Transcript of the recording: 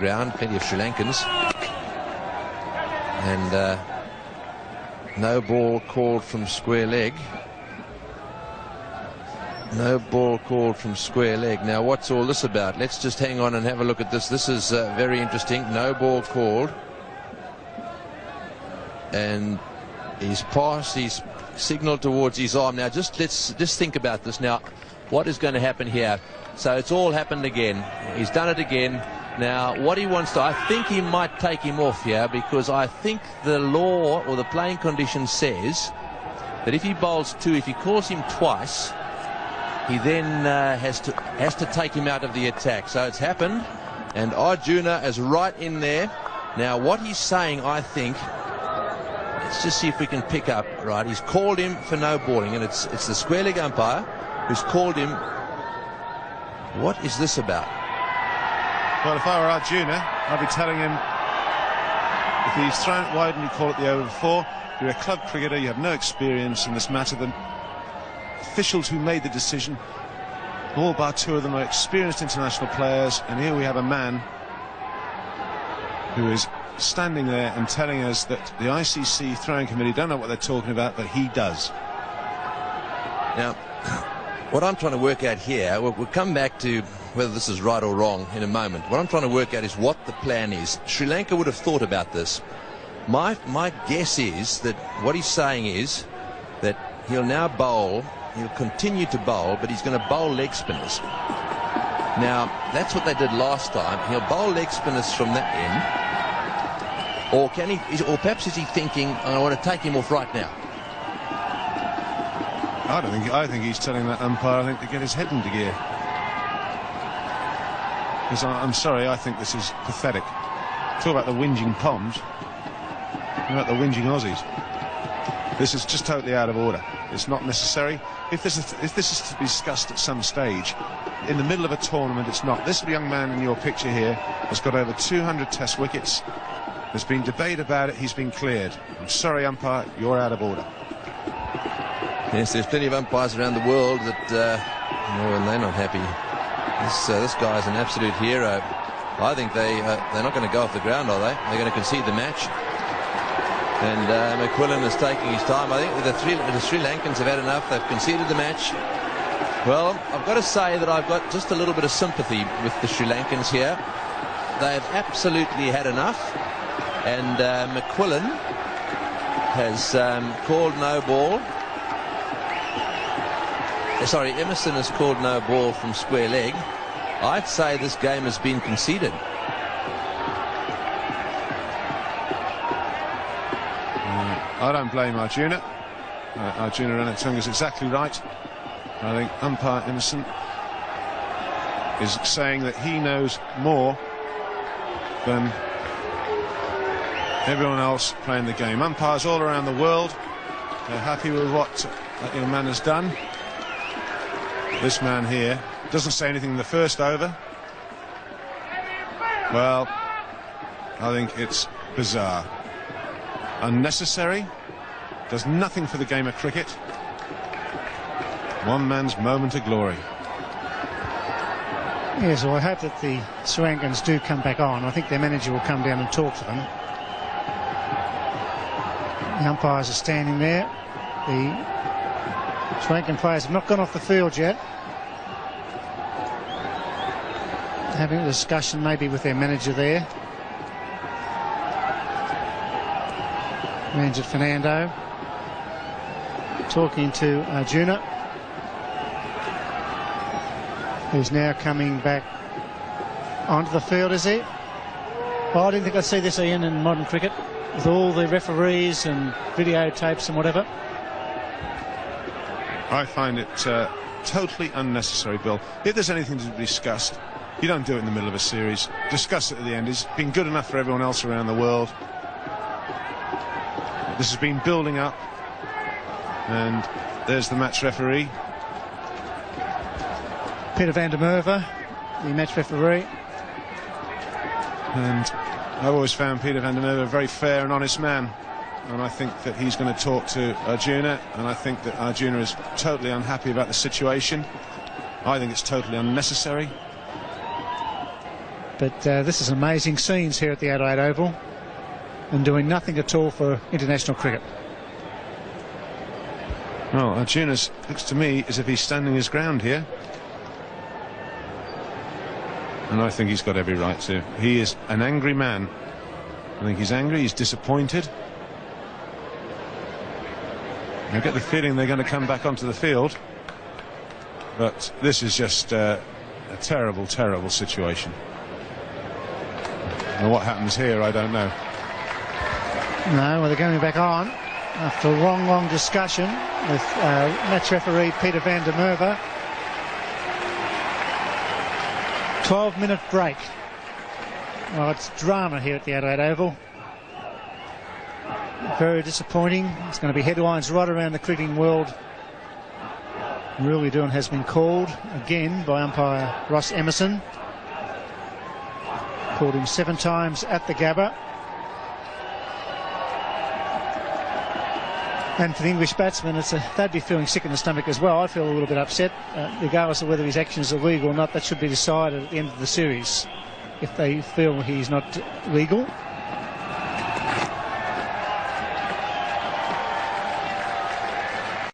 ground, plenty of Sri Lankans. And no ball called from square leg. No ball called from square leg. Now, what's all this about? Let's just hang on and have a look at this. This is very interesting. No ball called. And he's passed, he's signaled towards his arm. Now, let's think about this. Now, what is going to happen here? So it's all happened again. He's done it again. Now, what he wants to, I think he might take him off here, because I think the law or the playing condition says that if he bowls 2, if he calls him twice, he then has to take him out of the attack. So it's happened, and Arjuna is right in there. Now, what he's saying, I think, let's just see if we can pick up. Right, he's called him for no balling, and it's the square leg umpire who's called him. What is this about? Well, if I were Arjuna, I'd be telling him, if he's thrown it wide and you call it the over 4, you're a club cricketer, you have no experience in this matter. The officials who made the decision, all bar 2 of them, are experienced international players, and here we have a man who is standing there and telling us that the ICC throwing committee don't know what they're talking about, but he does. Now, what I'm trying to work out here, we'll come back to whether this is right or wrong in a moment. What I'm trying to work out is what the plan is. Sri Lanka would have thought about this. My guess is that what he's saying is that he'll now bowl, he'll continue to bowl, but he's going to bowl leg spinners. Now, that's what they did last time. He'll bowl leg spinners from that end. Or can he, or perhaps is he thinking, I want to take him off right now? I think he's telling that umpire, I think, to get his head into gear. Because I'm sorry, I think this is pathetic. Talk about the whinging Poms. Talk about the whinging Aussies. This is just totally out of order. It's not necessary. If this is to be discussed at some stage, in the middle of a tournament, it's not. This young man in your picture here has got over 200 test wickets. There's been debate about it. He's been cleared. I'm sorry, umpire, you're out of order. Yes, there's plenty of umpires around the world that, and they're not happy. This guy is an absolute hero. I think they're not going to go off the ground, are they? They're going to concede the match. And McQuillan is taking his time. I think the Sri Lankans have had enough. They've conceded the match. Well, I've got to say that I've got just a little bit of sympathy with the Sri Lankans here. They've absolutely had enough. And McQuillan has called no ball. Sorry, Emerson has called no ball from square leg. I'd say this game has been conceded. I don't blame Arjuna. Arjuna Ranatunga is exactly right. I think umpire Emerson is saying that he knows more than everyone else playing the game. Umpires all around the world, they're happy with what that young man has done. This man here doesn't say anything in the first over. Well, I think it's bizarre. Unnecessary. Does nothing for the game of cricket. One man's moment of glory. Yes, well, I hope that the Sri Lankans do come back on. I think their manager will come down and talk to them. The umpires are standing there. The Sri Lankan players have not gone off the field yet. Having a discussion maybe with their manager there. Manager Fernando talking to Arjuna, who's now coming back onto the field, is he? Well, I didn't think I'd see this, Ian, in modern cricket, with all the referees and videotapes and whatever. I find it totally unnecessary, Bill. If there's anything to be discussed, you don't do it in the middle of a series. Discuss it at the end. It's been good enough for everyone else around the world. This has been building up. And there's the match referee. Peter van der Merwe, the match referee. And I've always found Peter van der Merwe a very fair and honest man. And I think that he's going to talk to Arjuna. And I think that Arjuna is totally unhappy about the situation. I think it's totally unnecessary. But this is amazing scenes here at the Adelaide Oval, and doing nothing at all for international cricket. Well, Arjuna looks to me as if he's standing his ground here. And I think he's got every right to. He is an angry man. I think he's angry, he's disappointed. I get the feeling they're going to come back onto the field. But this is just a terrible, terrible situation. And what happens here, I don't know. No, well, they're going back on after a long discussion with match referee Peter van der Merwe. 12-minute break. Well, it's drama here at the Adelaide Oval. Very disappointing. It's going to be headlines right around the cricketing world. Really doing has been called again by umpire Ross Emerson. Called him 7 times at the Gabba. And for the English batsmen, they'd be feeling sick in the stomach as well. I feel a little bit upset, regardless of whether his actions are legal or not. That should be decided at the end of the series. If they feel he's not legal,